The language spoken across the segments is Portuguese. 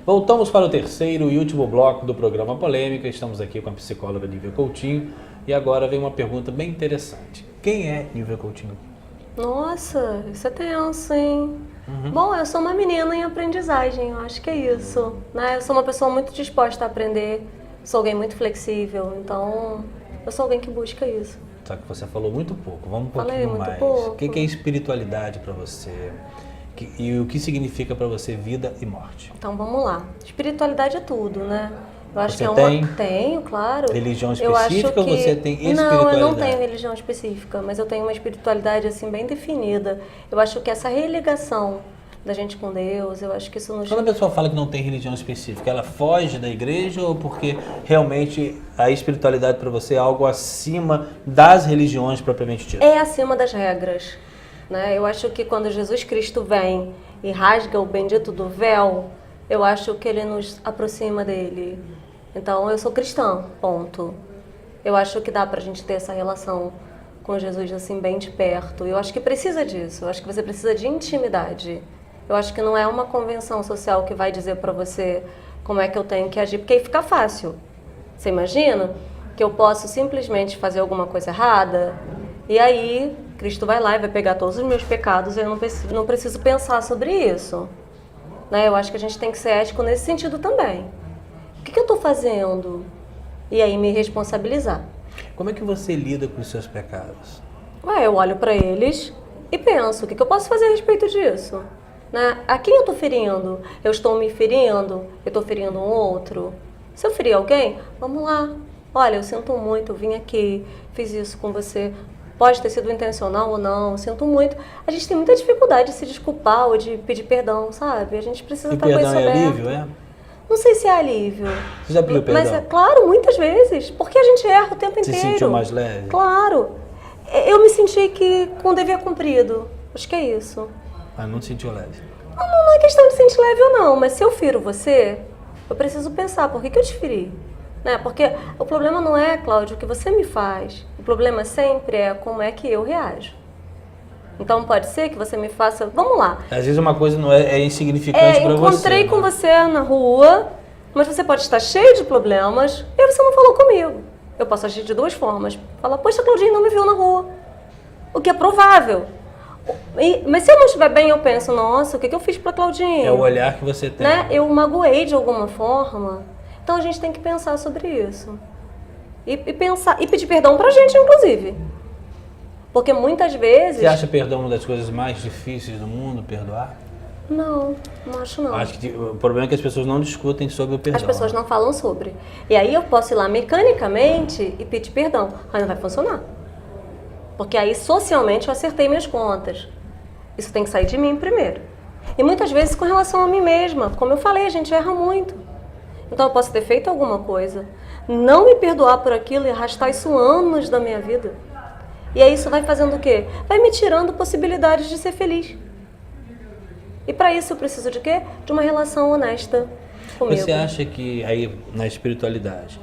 Voltamos para o terceiro e último bloco do programa Polêmica. Estamos aqui com a psicóloga Nívia Coutinho. E agora vem uma pergunta bem interessante. Quem é Nívia Coutinho? Nossa, isso é tenso, hein? Bom, eu sou uma menina em aprendizagem, eu acho que é isso, né? Eu sou uma pessoa muito disposta a aprender, sou alguém muito flexível, então eu sou alguém que busca isso. Só que você falou muito pouco, vamos um Falei pouquinho muito mais. pouco. O que é espiritualidade para você? E o que significa para você vida e morte? Então vamos lá. Espiritualidade é tudo, né? Eu acho Você que tem? Tenho, claro. Religião Eu acho específica ou você tem espiritualidade? Não, eu não tenho religião específica, mas eu tenho uma espiritualidade assim bem definida. Eu acho que essa religação da gente com Deus, eu acho que isso nos... Quando a pessoa fala que não tem religião específica, ela foge da igreja ou porque realmente a espiritualidade para você é algo acima das religiões propriamente ditas? É acima das regras, né? Eu acho que quando Jesus Cristo vem e rasga o bendito do véu, eu acho que ele nos aproxima dele. Então, eu sou cristã, ponto. Eu acho que dá pra gente ter essa relação com Jesus assim bem de perto. Eu acho que precisa disso. Eu acho que você precisa de intimidade. Eu acho que não é uma convenção social que vai dizer pra você como é que eu tenho que agir, porque aí fica fácil. Você imagina que eu posso simplesmente fazer alguma coisa errada e aí Cristo vai lá e vai pegar todos os meus pecados e eu não preciso pensar sobre isso. Né? Eu acho que a gente tem que ser ético nesse sentido também. O que eu estou fazendo? E aí me responsabilizar. Como é que você lida com os seus pecados? Eu olho para eles e penso, o que eu posso fazer a respeito disso? Né? A quem eu estou ferindo? Eu estou me ferindo? Eu estou ferindo um outro? Se eu ferir alguém, vamos lá. Olha, eu sinto muito, eu vim aqui, fiz isso com você. Pode ter sido intencional ou não, sinto muito. A gente tem muita dificuldade de se desculpar ou de pedir perdão, sabe? A gente precisa estar com isso aberto. E perdão é alívio, é? Não sei se é alívio. Você já pediu perdão? Mas é claro, muitas vezes. Porque a gente erra o tempo inteiro. Se sentiu mais leve? Claro. Eu me senti que com o dever cumprido. Acho que é isso. Ah, não sentiu leve? Não é questão de sentir leve ou não, mas se eu firo você, eu preciso pensar, por que eu te feri? Né? Porque o problema não é, Cláudio, o que você me faz. O problema sempre é como é que eu reajo. Então pode ser que você me faça... Vamos lá. Às vezes uma coisa não é insignificante para você. Encontrei com você na rua, mas você pode estar cheio de problemas e você não falou comigo. Eu posso agir de duas formas. Falar, poxa, Claudinho não me viu na rua. O que é provável. Mas se eu não estiver bem, eu penso, nossa, o que eu fiz para Claudinho? É o olhar que você tem. Né? Eu magoei de alguma forma. Então a gente tem que pensar sobre isso. E pensar, e pedir perdão pra gente, inclusive. Porque muitas vezes... Você acha perdão uma das coisas mais difíceis do mundo, perdoar? Não acho não. Acho que o problema é que as pessoas não discutem sobre o perdão. As pessoas não falam sobre. E aí eu posso ir lá mecanicamente e pedir perdão. Aí não vai funcionar. Porque aí socialmente eu acertei minhas contas. Isso tem que sair de mim primeiro. E muitas vezes com relação a mim mesma. Como eu falei, a gente erra muito. Então eu posso ter feito alguma coisa, não me perdoar por aquilo e arrastar isso anos da minha vida. E aí isso vai fazendo o quê? Vai me tirando possibilidades de ser feliz. E para isso eu preciso de quê? De uma relação honesta comigo. Você acha que aí na espiritualidade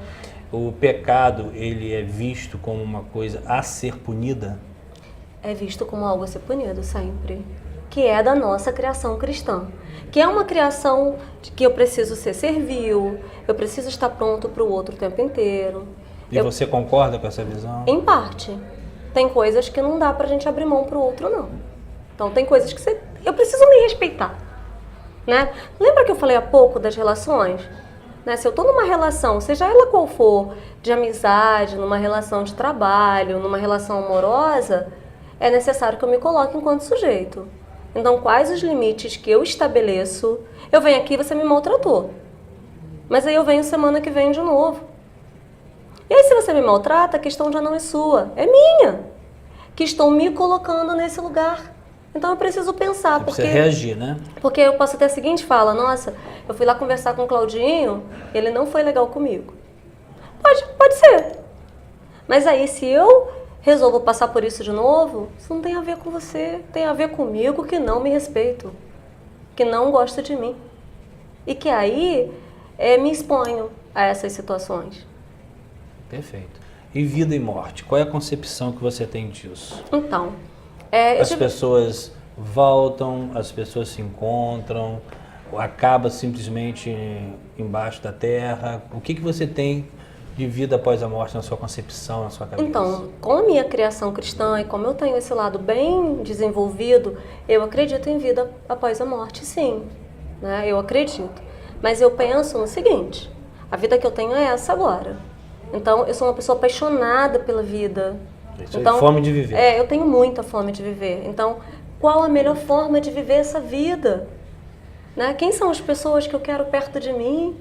o pecado ele é visto como uma coisa a ser punida? É visto como algo a ser punido sempre. Que é da nossa criação cristã. Que é uma criação de que eu preciso ser servil, eu preciso estar pronto para o outro o tempo inteiro. E você concorda com essa visão? Em parte. Tem coisas que não dá pra gente abrir mão pro outro, não. Então tem coisas que eu preciso me respeitar. Né? Lembra que eu falei há pouco das relações? Né? Se eu tô numa relação, seja ela qual for, de amizade, numa relação de trabalho, numa relação amorosa, é necessário que eu me coloque enquanto sujeito. Então, quais os limites que eu estabeleço? Eu venho aqui e você me maltratou. Mas aí eu venho semana que vem de novo. E aí, se você me maltrata, a questão já não é sua, é minha. Que estou me colocando nesse lugar. Então, eu preciso pensar. Você precisa reagir, né? Porque eu posso ter a seguinte fala, nossa, eu fui lá conversar com o Claudinho, ele não foi legal comigo. Pode ser. Mas aí, se eu resolvo passar por isso de novo, isso não tem a ver com você, tem a ver comigo que não me respeito, que não gosta de mim. E que aí me exponho a essas situações. Perfeito. E vida e morte, qual é a concepção que você tem disso? Então, as pessoas voltam, as pessoas se encontram, acaba simplesmente embaixo da terra? O que você tem de vida após a morte na sua concepção, na sua cabeça? Então, com a minha criação cristã e como eu tenho esse lado bem desenvolvido, eu acredito em vida após a morte, sim. Né? Eu acredito. Mas eu penso no seguinte, a vida que eu tenho é essa agora. Então, eu sou uma pessoa apaixonada pela vida. Isso aí, Então, fome de viver. eu tenho muita fome de viver. Então, qual a melhor forma de viver essa vida? Né? Quem são as pessoas que eu quero perto de mim?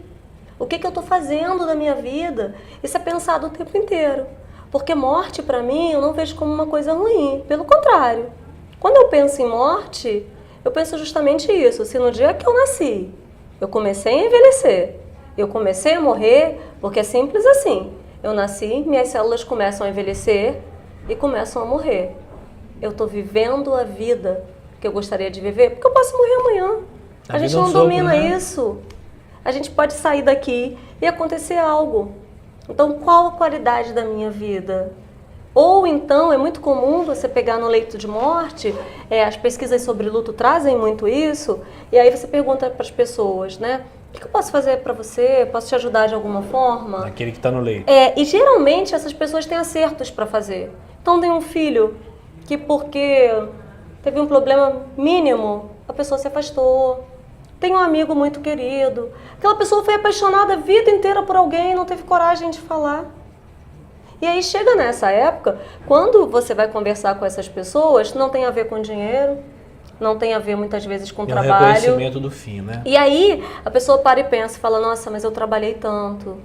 O que eu estou fazendo da minha vida? Isso é pensado o tempo inteiro. Porque morte, para mim, eu não vejo como uma coisa ruim. Pelo contrário. Quando eu penso em morte, eu penso justamente isso. Se no dia que eu nasci, eu comecei a envelhecer, eu comecei a morrer, porque é simples assim. Eu nasci, minhas células começam a envelhecer e começam a morrer. Eu estou vivendo a vida que eu gostaria de viver, porque eu posso morrer amanhã. A gente não domina isso. A gente pode sair daqui e acontecer algo. Então, qual a qualidade da minha vida? Ou então, é muito comum você pegar no leito de morte, as pesquisas sobre luto trazem muito isso, e aí você pergunta para as pessoas, né? O que eu posso fazer para você? Posso te ajudar de alguma forma? Aquele que está no leito. E geralmente essas pessoas têm acertos para fazer. Então, tem um filho que porque teve um problema mínimo, a pessoa se afastou. Tem um amigo muito querido. Aquela pessoa foi apaixonada a vida inteira por alguém e não teve coragem de falar. E aí chega nessa época, quando você vai conversar com essas pessoas, não tem a ver com dinheiro, não tem a ver muitas vezes com trabalho. É o reconhecimento do fim, né? E aí a pessoa para e pensa e fala, nossa, mas eu trabalhei tanto,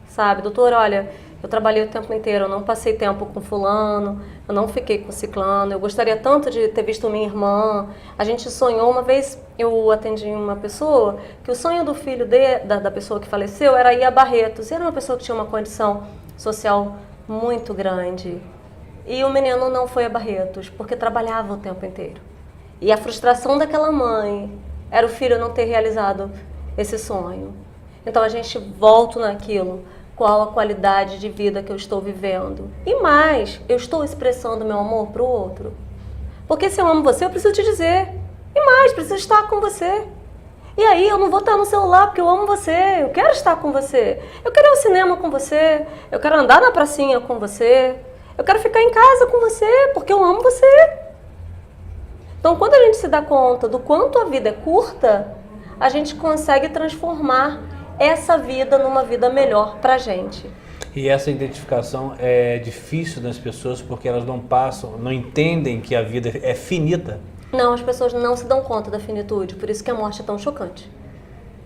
sabe? Doutor, olha, eu trabalhei o tempo inteiro, eu não passei tempo com fulano, eu não fiquei com ciclano, eu gostaria tanto de ter visto minha irmã. A gente sonhou, uma vez eu atendi uma pessoa, que o sonho do filho da pessoa que faleceu era ir a Barretos. Era uma pessoa que tinha uma condição social muito grande. E o menino não foi a Barretos, porque trabalhava o tempo inteiro. E a frustração daquela mãe era o filho não ter realizado esse sonho. Então a gente volta naquilo. Qual a qualidade de vida que eu estou vivendo? E mais, eu estou expressando meu amor para o outro? Porque se eu amo você, eu preciso te dizer. E mais, preciso estar com você. E aí eu não vou estar no celular porque eu amo você, eu quero estar com você. Eu quero ir ao cinema com você, eu quero andar na pracinha com você. Eu quero ficar em casa com você porque eu amo você. Então quando a gente se dá conta do quanto a vida é curta, a gente consegue transformar essa vida numa vida melhor pra gente. E essa identificação é difícil das pessoas porque elas não entendem que a vida é finita. Não, as pessoas não se dão conta da finitude, por isso que a morte é tão chocante.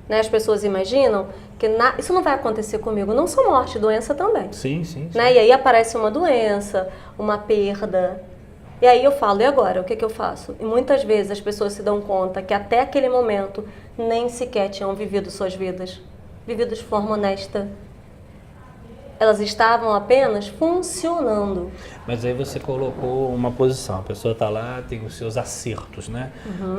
Né? As pessoas imaginam que isso não vai acontecer comigo, não só morte, doença também. Sim, sim. Né? E aí aparece uma doença, uma perda. E aí eu falo, e agora? O que eu faço? E muitas vezes as pessoas se dão conta que até aquele momento nem sequer tinham vivido suas vidas. Vivido de forma honesta. Elas estavam apenas funcionando. Mas aí você colocou uma posição, a pessoa está lá, tem os seus acertos, né,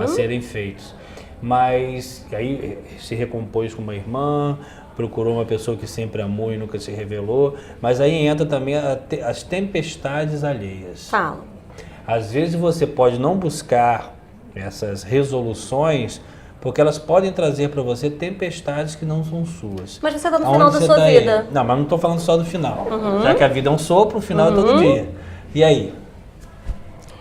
a serem feitos. Mas aí se recompôs com uma irmã, procurou uma pessoa que sempre amou e nunca se revelou, mas aí entra também as tempestades alheias. Fala. Às vezes você pode não buscar essas resoluções, porque elas podem trazer para você tempestades que não são suas. Mas você está no final da sua vida. Não, mas não estou falando só do final. Já que a vida é um sopro, o final é todo dia. E aí?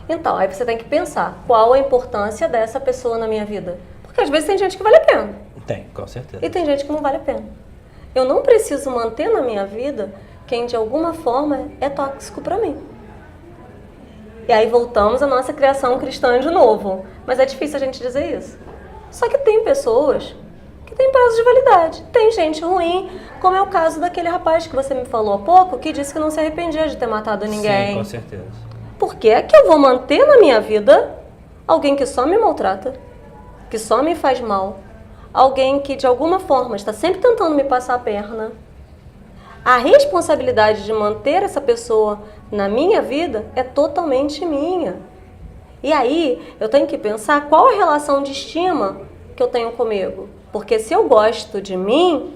Então, aí você tem que pensar, qual a importância dessa pessoa na minha vida? Porque às vezes tem gente que vale a pena. Tem, com certeza. E tem gente que não vale a pena. Eu não preciso manter na minha vida quem de alguma forma é tóxico para mim. E aí voltamos à nossa criação cristã de novo. Mas é difícil a gente dizer isso. Só que tem pessoas que têm prazo de validade. Tem gente ruim, como é o caso daquele rapaz que você me falou há pouco, que disse que não se arrependia de ter matado ninguém. Sim, com certeza. Por que é que eu vou manter na minha vida alguém que só me maltrata, que só me faz mal, alguém que de alguma forma está sempre tentando me passar a perna? A responsabilidade de manter essa pessoa na minha vida é totalmente minha. E aí, eu tenho que pensar qual a relação de estima que eu tenho comigo. Porque se eu gosto de mim,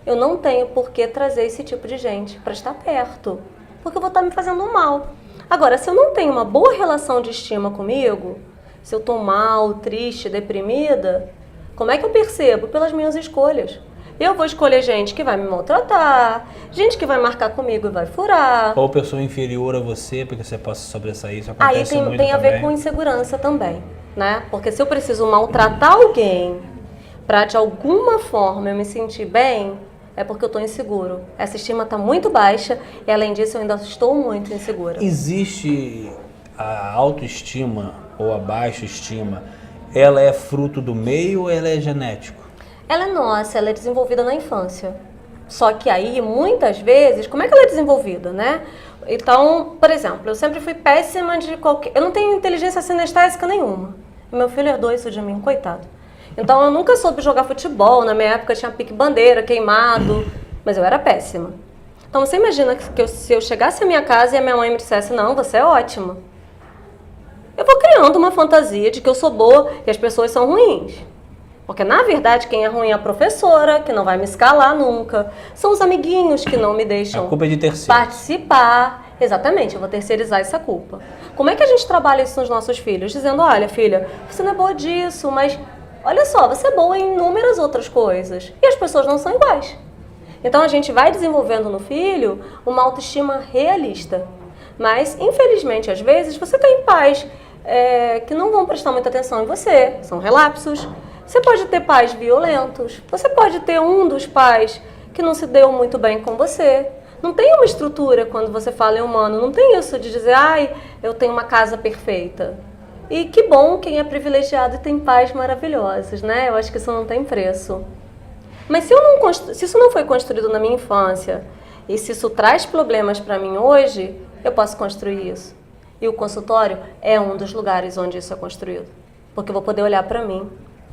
eu não tenho por que trazer esse tipo de gente para estar perto. Porque eu vou estar me fazendo mal. Agora, se eu não tenho uma boa relação de estima comigo, se eu estou mal, triste, deprimida, Como é que eu percebo? Pelas minhas escolhas. Eu vou escolher gente que vai me maltratar, gente que vai marcar comigo e vai furar. Ou pessoa inferior a você, porque você possa sobressair, isso Aí acontece muito tem a ver também. com insegurança também, né? Porque se eu preciso maltratar alguém para de alguma forma eu me sentir bem, é porque eu estou inseguro. Essa estima está muito baixa e, além disso, eu ainda estou muito insegura. Existe a autoestima ou a baixa estima, ela é fruto do meio ou ela é genético? Ela é nossa, ela é desenvolvida na infância. Só que aí, muitas vezes, como é que ela é desenvolvida, né? Então, por exemplo, eu sempre fui péssima de qualquer... Eu não tenho inteligência sinestésica nenhuma. E meu filho herdou isso de mim, coitado. Então, eu nunca soube jogar futebol. Na minha época tinha pique-bandeira, queimado. Mas eu era péssima. Então, você imagina que se eu chegasse à minha casa e a minha mãe me dissesse, não, você é ótima. Eu vou criando uma fantasia de que eu sou boa e as pessoas são ruins. Porque, na verdade, quem é ruim é a professora, que não vai me escalar nunca. São os amiguinhos que não me deixam A culpa é de terceiros. participar. Exatamente, eu vou terceirizar essa culpa. Como é que a gente trabalha isso nos nossos filhos? Dizendo, olha, filha, você não é boa disso, mas olha só, você é boa em inúmeras outras coisas. E as pessoas não são iguais. Então, a gente vai desenvolvendo no filho uma autoestima realista. Mas, infelizmente, às vezes, você tem pais que não vão prestar muita atenção em você. São relapsos. Você pode ter pais violentos, você pode ter um dos pais que não se deu muito bem com você. Não tem uma estrutura quando você fala em humano, não tem isso de dizer, ai, eu tenho uma casa perfeita. E que bom quem é privilegiado e tem pais maravilhosos, né? Eu acho que isso não tem preço. Mas se isso não foi construído na minha infância e se isso traz problemas para mim hoje, eu posso construir isso. E o consultório é um dos lugares onde isso é construído. Porque eu vou poder olhar para mim,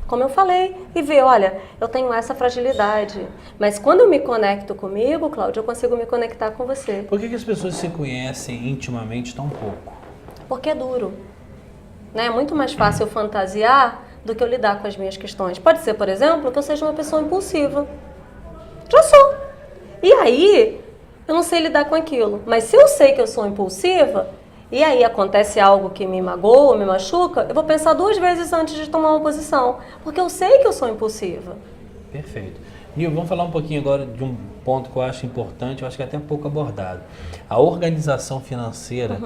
como eu falei, e ver, olha, eu tenho essa fragilidade. Mas quando eu me conecto comigo, Cláudia, eu consigo me conectar com você. Por que as pessoas se conhecem intimamente tão pouco? Porque é duro. Né? É muito mais fácil eu fantasiar do que eu lidar com as minhas questões. Pode ser, por exemplo, que eu seja uma pessoa impulsiva. Já sou. E aí, eu não sei lidar com aquilo. Mas se eu sei que eu sou impulsiva, e aí acontece algo que me magoa, me machuca, eu vou pensar 2 vezes antes de tomar uma posição. Porque eu sei que eu sou impulsiva. Perfeito. Nil, vamos falar um pouquinho agora de um ponto que eu acho importante, eu acho que é até pouco abordado. A organização financeira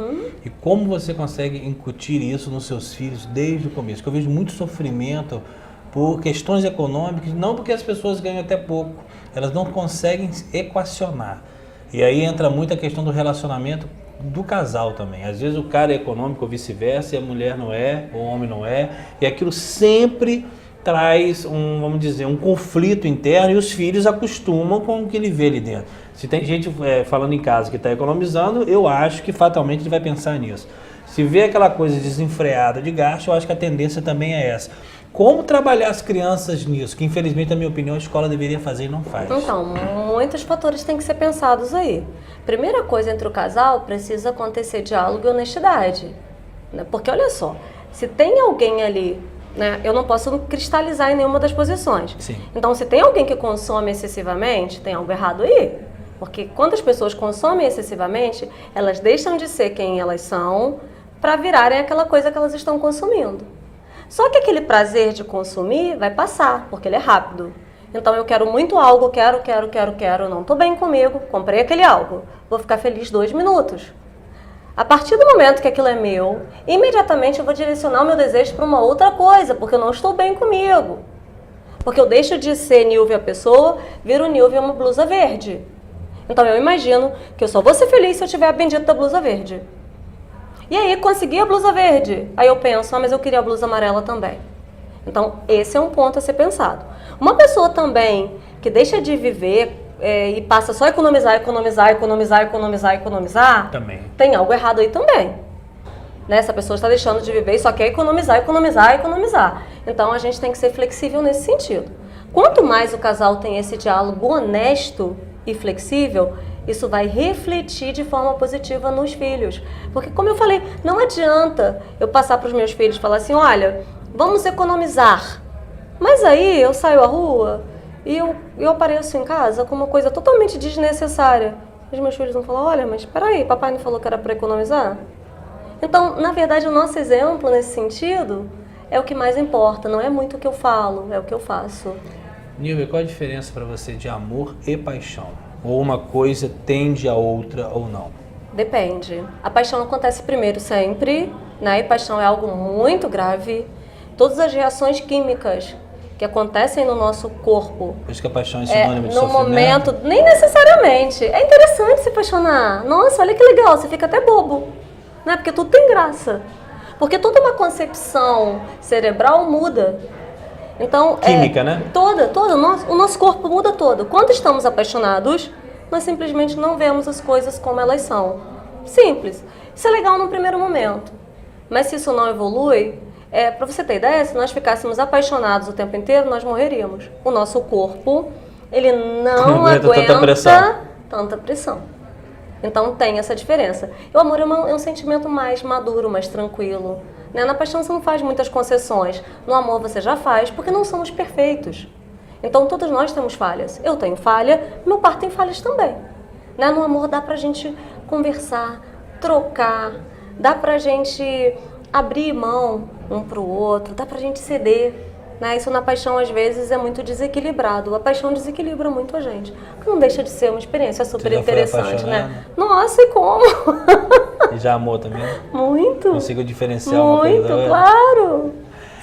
e como você consegue incutir isso nos seus filhos desde o começo. Porque eu vejo muito sofrimento por questões econômicas, não porque as pessoas ganham até pouco, elas não conseguem equacionar. E aí entra muito a questão do relacionamento do casal também. Às vezes o cara é econômico ou vice-versa e a mulher não é, ou o homem não é, e aquilo sempre traz vamos dizer, um conflito interno e os filhos acostumam com o que ele vê ali dentro. Se tem gente falando em casa que está economizando, eu acho que fatalmente ele vai pensar nisso. Se vê aquela coisa desenfreada de gasto, eu acho que a tendência também é essa. Como trabalhar as crianças nisso? Que infelizmente, na minha opinião, a escola deveria fazer e não faz. Então, muitos fatores têm que ser pensados aí. Primeira coisa, entre o casal, precisa acontecer diálogo e honestidade. Né? Porque olha só, se tem alguém ali, né, eu não posso cristalizar em nenhuma das posições. Sim. Então, se tem alguém que consome excessivamente, tem algo errado aí. Porque quando as pessoas consomem excessivamente, elas deixam de ser quem elas são para virarem aquela coisa que elas estão consumindo. Só que aquele prazer de consumir vai passar, porque ele é rápido. Então eu quero muito algo, quero, não estou bem comigo, comprei aquele algo, vou ficar feliz 2 minutos. A partir do momento que aquilo é meu, imediatamente eu vou direcionar o meu desejo para uma outra coisa, porque eu não estou bem comigo. Porque eu deixo de ser Nilvia a pessoa, viro Nilvia uma blusa verde. Então eu imagino que eu só vou ser feliz se eu tiver a bendita blusa verde. E aí, consegui a blusa verde. Aí eu penso, mas eu queria a blusa amarela também. Então, esse é um ponto a ser pensado. Uma pessoa também que deixa de viver e passa só a economizar, Também. tem algo errado aí também. Né? Essa pessoa está deixando de viver e só quer economizar. Então, a gente tem que ser flexível nesse sentido. Quanto mais o casal tem esse diálogo honesto e flexível, isso vai refletir de forma positiva nos filhos. Porque, como eu falei, não adianta eu passar para os meus filhos e falar assim, olha, vamos economizar. Mas aí eu saio à rua e eu apareço em casa com uma coisa totalmente desnecessária. Os meus filhos vão falar, olha, mas peraí, papai não falou que era para economizar? Então, na verdade, o nosso exemplo nesse sentido é o que mais importa, não é muito o que eu falo, é o que eu faço. Nilvia, qual a diferença para você de amor e paixão? Ou uma coisa tende a outra ou não? Depende. A paixão acontece primeiro sempre, né? E paixão é algo muito grave. Todas as reações químicas que acontecem no nosso corpo. Por isso que a paixão é sinônimo de no sofrimento? momento, nem necessariamente. É interessante se apaixonar. Nossa, olha que legal, você fica até bobo. Né? Porque tudo tem graça. Porque toda uma concepção cerebral muda. Então, Química, né? Toda. O nosso corpo muda todo. Quando estamos apaixonados, nós simplesmente não vemos as coisas como elas são. Simples. Isso é legal no primeiro momento. Mas se isso não evolui, para você ter ideia, se nós ficássemos apaixonados o tempo inteiro, nós morreríamos. O nosso corpo, ele não aguenta tanta pressão. Então tem essa diferença. O amor é um sentimento mais maduro, mais tranquilo. Né? Na paixão você não faz muitas concessões. No amor você já faz, porque não somos perfeitos. Então todos nós temos falhas. Eu tenho falha, meu par tem falhas também. Né? No amor dá pra gente conversar, trocar, dá pra gente abrir mão um pro outro, dá pra gente ceder. Né? Isso na paixão às vezes é muito desequilibrado. A paixão desequilibra muito a gente. Não deixa de ser uma experiência super interessante, né? Nossa, e como? E já amou também? Muito. Conseguiu diferenciar uma coisa da outra? Muito, claro.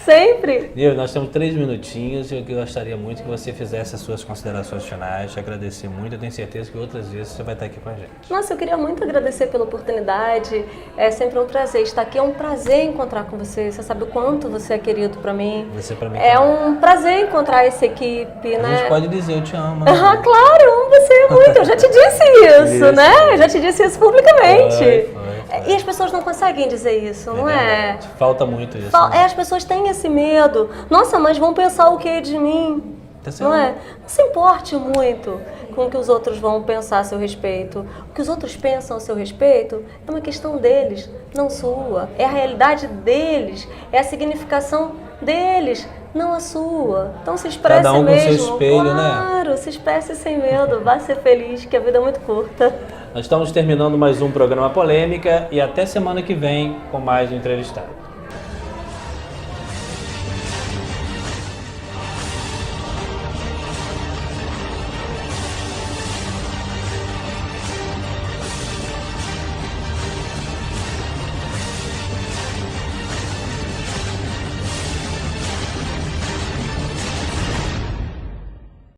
Sempre. Nilvia, nós temos 3 minutinhos e eu gostaria muito que você fizesse as suas considerações finais, te agradecer muito, eu tenho certeza que outras vezes você vai estar aqui com a gente. Nossa, eu queria muito agradecer pela oportunidade, é sempre um prazer estar aqui, é um prazer encontrar com você, você sabe o quanto você é querido pra mim. Você pra mim é também. Um prazer encontrar essa equipe, né? A gente pode dizer, eu te amo. Né? Ah, claro, eu amo você muito, eu já te disse isso, né? Eu já te disse isso publicamente. Foi. E as pessoas não conseguem dizer isso, não é? Falta muito isso. Né? As pessoas têm esse medo. Nossa, mas vão pensar o que de mim? Não é? Não se importe muito com o que os outros vão pensar a seu respeito. O que os outros pensam a seu respeito é uma questão deles, não sua. É a realidade deles, é a significação deles, não a sua. Então se expresse Cada um mesmo. com seu espelho, claro, né? Se expresse sem medo, vá ser feliz, que a vida é muito curta. Nós estamos terminando mais um programa Polêmica e até semana que vem com mais um entrevistado.